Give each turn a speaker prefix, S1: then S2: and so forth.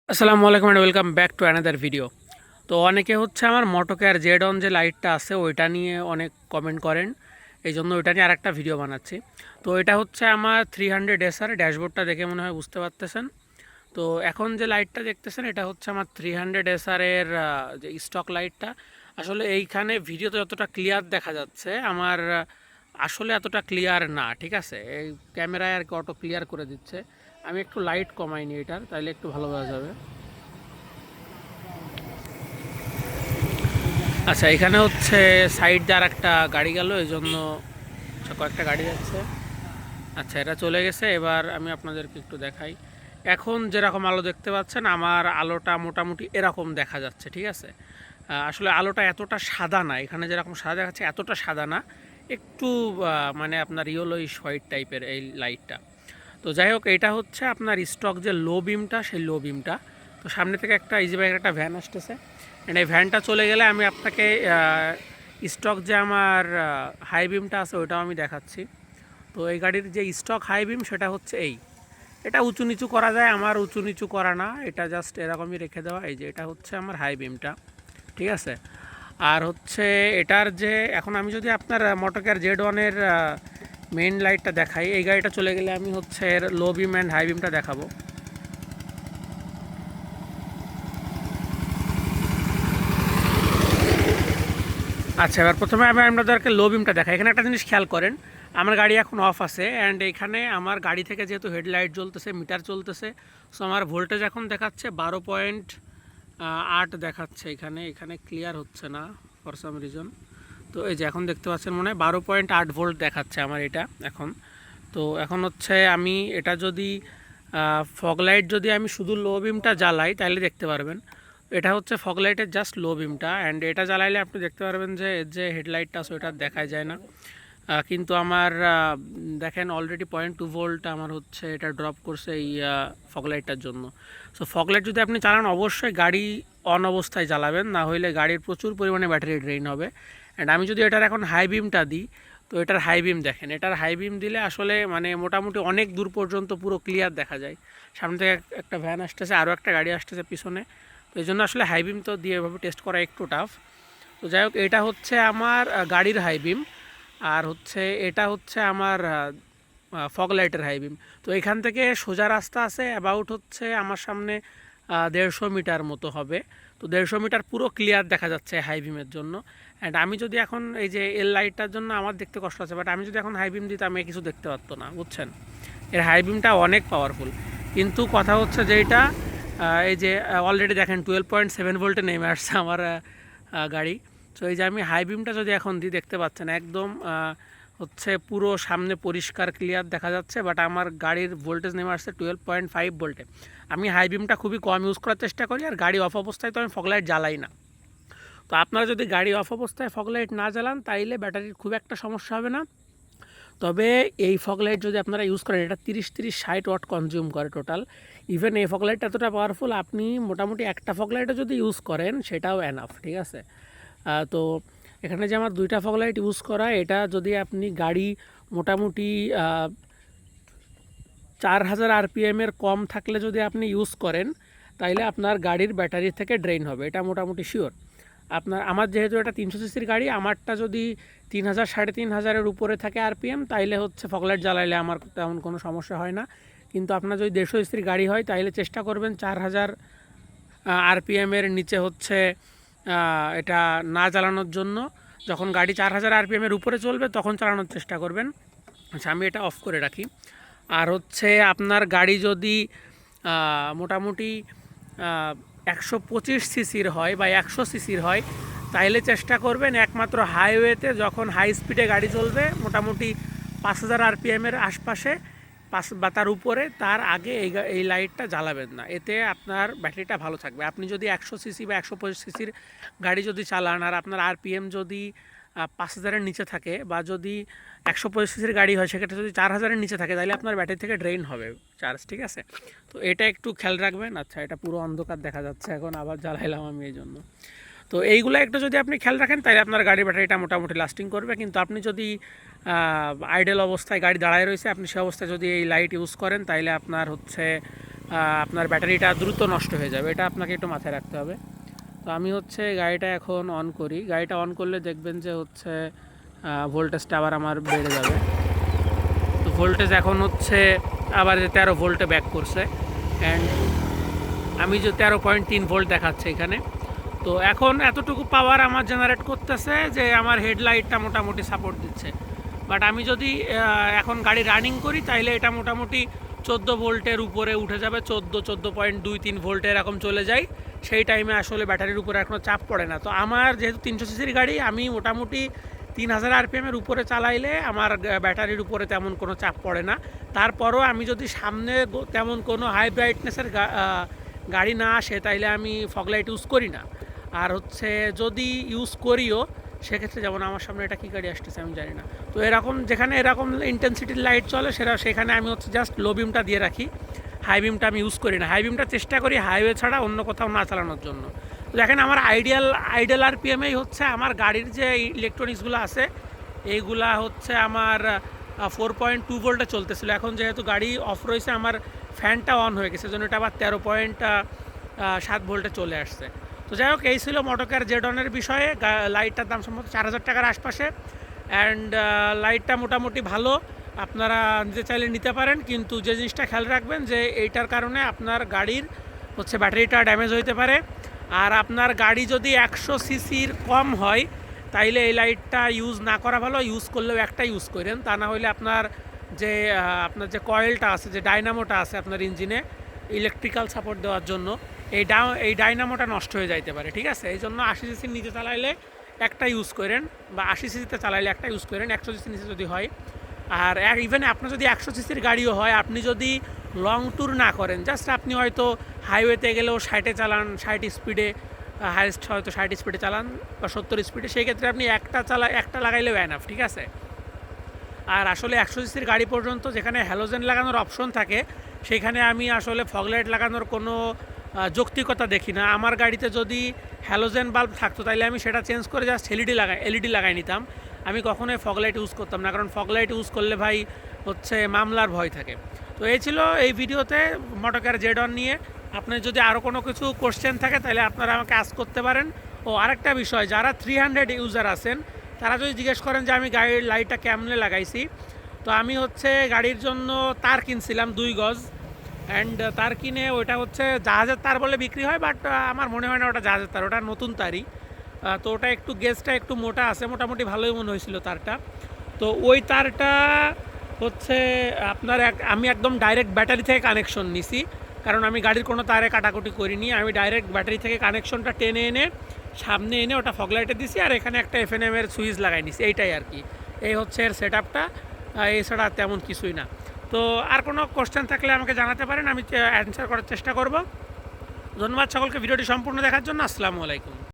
S1: আসসালামু আলাইকুম and welcome back to another video. তো অনেকে হচ্ছে আমার মোটোকেয়ার জেড অন যে লাইটটা আছে ওইটা নিয়ে অনেক কমেন্ট করেন, এই জন্য ওইটা নিয়ে আরেকটা ভিডিও বানাচ্ছি। তো এটা হচ্ছে আমার 300 SR ড্যাশবোর্ডটা দেখে মনে হয় বুঝতে পারতেছেন। তো এখন যে লাইটটা দেখতেছেন এটা হচ্ছে আমার 300 SR এর যে স্টক লাইটটা। আসলে এইখানে ভিডিওতে যতটা ক্লিয়ার দেখা যাচ্ছে আমার আসলে এতটা ক্লিয়ার না, ঠিক আছে। এই ক্যামেরায় আর কি অটো ক্লিয়ার করে দিচ্ছে। আমি একটু লাইট কমাইনি এটার, তাইলে একটু ভালো বোঝা যাবে। আচ্ছা, এখানে হচ্ছে সাইড দিয়ে আর একটা গাড়ি গেল, এই জন্য কয়েকটা গাড়ি যাচ্ছে। আচ্ছা, এটা চলে গেছে। এবার আমি আপনাদেরকে একটু দেখাই। এখন যেরকম আলো দেখতে পাচ্ছেন আমার আলোটা মোটামুটি এরকম দেখা যাচ্ছে, ঠিক আছে। আসলে আলোটা এতটা সাদা না, এখানে যেরকম সাদা দেখাচ্ছে এতটা সাদা না, একটু মানে আপনার ইয়েলোইশ হোয়াইট টাইপের এই লাইটটা। তো যাই হোক, এটা হচ্ছে আপনার স্টক যে লো বিমটা, সেই লো বিমটা। তো সামনে থেকে একটা ইজি বাইকের একটা ভ্যান আসতেছে, অ্যান্ড এই ভ্যানটা চলে গেলে আমি আপনাকে স্টক যে আমার হাই বিমটা আছে ওইটাও আমি দেখাচ্ছি। তো এই গাড়ির যে স্টক হাই বিম সেটা হচ্ছে এটা উঁচু নিচু করা যায়, আমার উঁচু নিচু করা না, এটা জাস্ট এরকমই রেখে দেওয়া। এই যে এটা হচ্ছে আমার হাই বিমটা, ঠিক আছে। আর হচ্ছে এটার যে এখন আমি যদি আপনার মোটোকেয়ার জেড ওয়ানের মেইন লাইটটা দেখাই, এই গাড়িটা চলে গেলে আমি হচ্ছে এর লো বিম অ্যান্ড হাই বিমটা দেখাবো। আচ্ছা, এবার প্রথমে আমি আপনাদেরকে লো বিমটা দেখাই। এখানে একটা জিনিস খেয়াল করেন, আমার গাড়ি এখন অফ আছে, অ্যান্ড এখানে আমার গাড়ি থেকে যেহেতু হেডলাইট জ্বলতেছে, মিটার চলতেছে, সো আমার ভোল্টেজ এখন দেখাচ্ছে 12.8 দেখাচ্ছে। এখানে এখানে ক্লিয়ার হচ্ছে না ফর সাম রিজন। তো এই যে এখন দেখতে পাচ্ছেন মনে হয় 12.8 ভোল্ট দেখাচ্ছে আমার এটা এখন। তো এখন হচ্ছে আমি এটা যদি ফগ লাইট যদি আমি শুধু লো বিমটা জ্বালাই তাহলে দেখতে পারবেন। এটা হচ্ছে ফগ লাইটের জাস্ট লো বিমটা, অ্যান্ড এটা জ্বালাইলে আপনি দেখতে পারবেন যে এর যে হেডলাইটটা আছে ওটা দেখা যায় না। কিন্তু আমার দেখেন অলরেডি 0.2 ভোল্ট আমার হচ্ছে এটা ড্রপ করছে এই ফগ লাইটটার জন্য। সো ফগ লাইট যদি আপনি চালান অবশ্যই গাড়ি অন অবস্থায় জ্বালাবেন, না হলে গাড়ির প্রচুর পরিমাণে ব্যাটারি ড্রেন হবে। অ্যান্ড আমি যদি এটার এখন হাই বিমটা দিই, তো এটার হাই বিম দেখেন, এটার হাই বিম দিলে আসলে মানে মোটামুটি অনেক দূর পর্যন্ত পুরো ক্লিয়ার দেখা যায়। সামনে থেকে একটা ভ্যান আসতেছে, আরও একটা গাড়ি আসতেছে পিছনে। তো এই জন্য আসলে হাই বিম তো দিয়ে এভাবে টেস্ট করা একটু টাফ। তো যাই হোক, এটা হচ্ছে আমার গাড়ির হাই বিম, আর হচ্ছে এটা হচ্ছে আমার ফগ লাইটের হাই বিম। তো এখান থেকে সোজা রাস্তা আছে অ্যাবাউট হচ্ছে আমার সামনে 150 মিটার মতো হবে। তো 150 মিটার পুরো ক্লিয়ার দেখা যাচ্ছে হাই বিমের জন্য। অ্যান্ড আমি যদি এখন এই যে এল লাইটটার জন্য আমার দেখতে কষ্ট আছে, বাট আমি যদি এখন হাই বিম দিতাম কিছু দেখতে পারতো না, বুঝছেন। এর হাই বিমটা অনেক পাওয়ারফুল। কিন্তু কথা হচ্ছে যে এটা এই যে অলরেডি দেখেন 12.7 ভোল্টে নেমে আসছে আমার গাড়ি। তো এই যে আমি হাই বিমটা যদি এখন দিই দেখতে পাচ্ছেন একদম হচ্ছে পুরো সামনে পরিষ্কার ক্লিয়ার দেখা যাচ্ছে, বাট আমার গাড়ির ভোল্টেজ নেমে আসছে 12.5 ভোল্টে। আমি হাই বিমটা খুবই কম ইউজ করার চেষ্টা করি, আর গাড়ি অফ অবস্থায় তো আমি ফগলাইট জ্বালাই না। তো আপনারা যদি গাড়ি অফ অবস্থায় ফগলাইট না জ্বালান তাইলে ব্যাটারির খুব একটা সমস্যা হবে না। তবে এই ফগলাইট যদি আপনারা ইউজ করেন, এটা 30-60 ওয়াট কনজিউম করে টোটাল। ইভেন এই ফগলাইট এতটা পাওয়ারফুল, আপনি মোটামুটি একটা ফগলাইটও যদি ইউজ করেন সেটাও এনাফ, ঠিক আছে। তো এখানে যে আমার দুইটা ফগলাইট ইউজ করা, এটা যদি আপনি গাড়ি মোটামুটি 4000 আরপিএমের কম থাকলে যদি আপনি ইউজ করেন তাইলে আপনার গাড়ির ব্যাটারি থেকে ড্রেন হবে, এটা মোটামুটি শিওর। আমার যেহেতু এটা 300 সিসির গাড়ি, আমারটা যদি 3000 3500-এর উপরে থাকে আরপিএম, তাইলে হচ্ছে ফগলাইট জ্বালাইলে আমার তেমন কোনো সমস্যা হয় না। কিন্তু আপনার যদি 150 সিসির গাড়ি হয় তাইলে চেষ্টা করবেন 4000 আরপিএমের নিচে হচ্ছে এটা না চালানোর জন্য। যখন গাড়ি 4000 আরপিএমের উপরে চলবে তখন চালানোর চেষ্টা করবেন। আচ্ছা, আমি এটা অফ করে রাখি। আর হচ্ছে আপনার গাড়ি যদি মোটামুটি 125 সিসির হয় বা 100 সিসির হয়, তাইলে চেষ্টা করবেন একমাত্র হাইওয়েতে যখন হাই স্পিডে গাড়ি চলবে মোটামুটি 5000 আরপিএমের আশপাশে, 5 বা তার উপরে, তার আগে এই লাইটটা জ্বালাবেন না। এতে আপনার ব্যাটারিটা ভালো থাকবে। আপনি যদি 100 সিসি বা 125 সিসির গাড়ি যদি চালান আর আপনার আরপিএম যদি 5000-এর নিচে থাকে, বা যদি 125 সিসির গাড়ি হয় সেক্ষেত্রে যদি 4000-এর নিচে থাকে, তাহলে আপনার ব্যাটারি থেকে ড্রেন হবে চার্জ, ঠিক আছে। তো এটা একটু খেয়াল রাখবেন। আচ্ছা, এটা পুরো অন্ধকার দেখা যাচ্ছে, এখন আবার জ্বালাইলাম আমি এই জন্য। তো এইগুলো একটু যদি আপনি খেয়াল রাখেন তাহলে আপনার গাড়ির ব্যাটারিটা মোটামুটি লাস্টিং করবে। কিন্তু আপনি যদি আইডেল অবস্থায় গাড়ি দাঁড়ায় রয়েছে, আপনি সে অবস্থায় যদি এই লাইট ইউজ করেন তাহলে আপনার হচ্ছে আপনার ব্যাটারিটা দ্রুত নষ্ট হয়ে যাবে, এটা আপনাকে একটু মাথায় রাখতে হবে। তো আমি হচ্ছে গাড়িটা এখন অন করি, গাড়িটা অন করলে দেখবেন যে হচ্ছে ভোল্টেজটা আবার আমার বেড়ে যাবে। তো ভোল্টেজ এখন হচ্ছে আবার 13 ভোল্টে ব্যাক করছে, অ্যান্ড আমি যে 13.3 ভোল্ট দেখাচ্ছে এখানে। তো এখন এতটুকু পাওয়ার আমার জেনারেট করতেছে যে আমার হেডলাইটটা মোটামুটি সাপোর্ট দিচ্ছে। বাট আমি যদি এখন গাড়ি রানিং করি তাইলে এটা মোটামুটি 14 ভোল্টের উপরে উঠে যাবে, 14.23 ভোল্টে এরকম চলে যায়। সেই টাইমে আসলে ব্যাটারির উপরে এখনও চাপ পড়ে না। তো আমার যেহেতু 300 সিসির গাড়ি, আমি মোটামুটি 3000 আরপিএমের উপরে চালাইলে আমার ব্যাটারির উপরে তেমন কোনো চাপ পড়ে না। তারপরও আমি যদি সামনে তেমন কোনো হাই ব্রাইটনেসের গাড়ি না আসে তাইলে আমি ফগলাইট ইউজ করি না। আর হচ্ছে যদি ইউজ করিও সেক্ষেত্রে, যেমন আমার সামনে এটা কী গাড়ি আসতেছে আমি জানি না, তো এরকম যেখানে এরকম ইন্টেন্সিটির লাইট চলে সেখানে আমি হচ্ছে জাস্ট লো বিমটা দিয়ে রাখি, হাই বিমটা আমি ইউজ করি না। হাই বিমটা চেষ্টা করি হাইওয়ে ছাড়া অন্য কোথাও না চালানোর জন্য। তো দেখেন আমার আইডিয়াল আরপিএমেই হচ্ছে আমার গাড়ির যে ইলেকট্রনিক্সগুলো আছে এইগুলা হচ্ছে আমার 4.2 ভোল্টে চলতেছিল। এখন যেহেতু গাড়ি অফ রয়েছে আমার ফ্যানটা অন হয়ে গেছে, জন্য এটা আবার 13.7 ভোল্টে চলে আসছে। তো যাই হোক, এই ছিল মোটরকার জেডনের বিষয়ে। লাইটটার দাম সম্ভবত 4000 টাকার আশপাশে, অ্যান্ড লাইটটা মোটামুটি ভালো, আপনারা নিতে চাইলে নিতে পারেন। কিন্তু যে জিনিসটা খেয়াল রাখবেন যে এইটার কারণে আপনার গাড়ির হচ্ছে ব্যাটারিটা ড্যামেজ হইতে পারে। আর আপনার গাড়ি যদি 100 সিসির কম হয় তাইলে এই লাইটটা ইউজ না করা ভালো, ইউজ করলেও একটা ইউজ করেন, তা না হলে আপনার যে কয়েলটা আছে, যে ডাইনামোটা আছে আপনার ইঞ্জিনে ইলেকট্রিক্যাল সাপোর্ট দেওয়ার জন্য, এই ডাইনামোটা নষ্ট হয়ে যাইতে পারে, ঠিক আছে। এই জন্য 80 সিসির নিচে চালাইলে একটা ইউজ করেন, বা 80 সিসিতে চালাইলে একটা ইউজ করেন, 100 সিসির নিচে যদি হয়। আর ইভেন আপনার যদি 100 সিসির গাড়িও হয়, আপনি যদি লং ট্যুর না করেন, জাস্ট আপনি হয়তো হাইওয়েতে গেলেও 60-এ চালান, 60 স্পিডে, হাইয়েস্ট হয়তো 60 স্পিডে চালান বা 70 স্পিডে, সেই ক্ষেত্রে আপনি একটা লাগাইলেও এনাফ, ঠিক আছে। আর আসলে 100 সিসির গাড়ি পর্যন্ত যেখানে হ্যালোজেন লাগানোর অপশন থাকে সেখানে আমি আসলে ফগলাইট লাগানোর কোনো যৌক্তিকতা দেখি না। আমার গাড়িতে যদি হ্যালোজেন বাল্ব থাকতো তাহলে আমি সেটা চেঞ্জ করে জাস্ট এলইডি লাগাই নিতাম। আমি কখনোই ফগলাইট ইউজ করতাম না, কারণ ফগলাইট ইউজ করলে ভাই হচ্ছে মামলার ভয় থাকে। তো এই ছিল এই ভিডিওতে মোটরকার জেডন নিয়ে। আপনার যদি আরও কোনো কিছু কোশ্চেন থাকে তাহলে আপনারা আমাকে আস্ক করতে পারেন। ও আরেকটা বিষয়, যারা 300 ইউজার আছেন তারা যদি জিজ্ঞেস করেন যে আমি গাড়ির লাইটটা কেমনে লাগাইছি, তো আমি হচ্ছে গাড়ির জন্য তার কিনছিলাম 2 গজ, অ্যান্ড তার কিনে ওইটা হচ্ছে জাহাজের তার বলে বিক্রি হয়, বাট আমার মনে হয় না ওটা জাহাজের তার, ওটা নতুন তারই। তো ওটা একটু গেজটা একটু মোটা আছে, মোটামুটি ভালোই মনে হয়েছিল তারটা। তো ওই তারটা হচ্ছে আপনার আমি একদম ডাইরেক্ট ব্যাটারি থেকে কানেকশন নিছি, কারণ আমি গাড়ির কোনো তারে কাটাকুটি করিনি। আমি ডাইরেক্ট ব্যাটারি থেকে কানেকশনটা টেনে এনে সামনে এনে ওটা ফগলাইটে দিছি, আর এখানে একটা এফএনএমের সুইচ লাগাই নিছি, এইটাই আর কি। এই হচ্ছে এর সেট আপটা, এছাড়া তেমন কিছুই না। তো আর কোনো কোশ্চেন থাকলে আমাকে জানাতে পারেন, আমি অ্যান্সার করার চেষ্টা করব। ধন্যবাদ সকলকে ভিডিওটি সম্পূর্ণ দেখার জন্য। আসসালামু আলাইকুম।